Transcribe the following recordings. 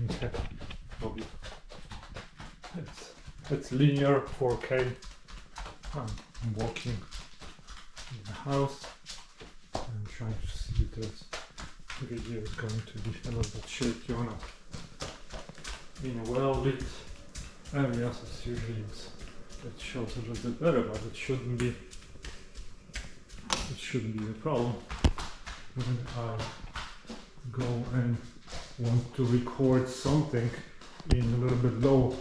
Okay. Probably. It's linear 4K. I'm walking in the house. I'm trying to see if this video is going to be a little bit shaky or not. In a well-lit areas, as usually it shows a little bit better, but it shouldn't be a problem when I go and want to record something in a little bit low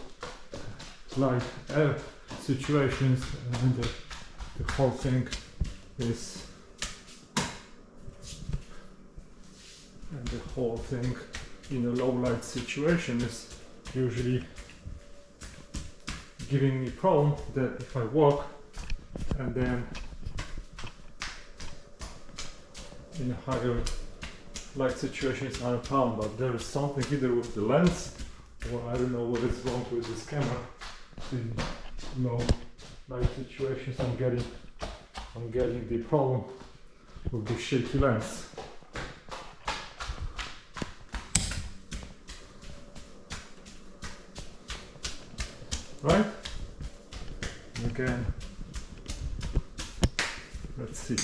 light situations, and the whole thing is in a low light situation is usually giving me problem that if I walk and then in a higher light situation it's not a problem, but there is something either with the lens or I don't know what is wrong with this camera. In low light situations I'm getting the problem with the shaky lens. Right? Again, let's see.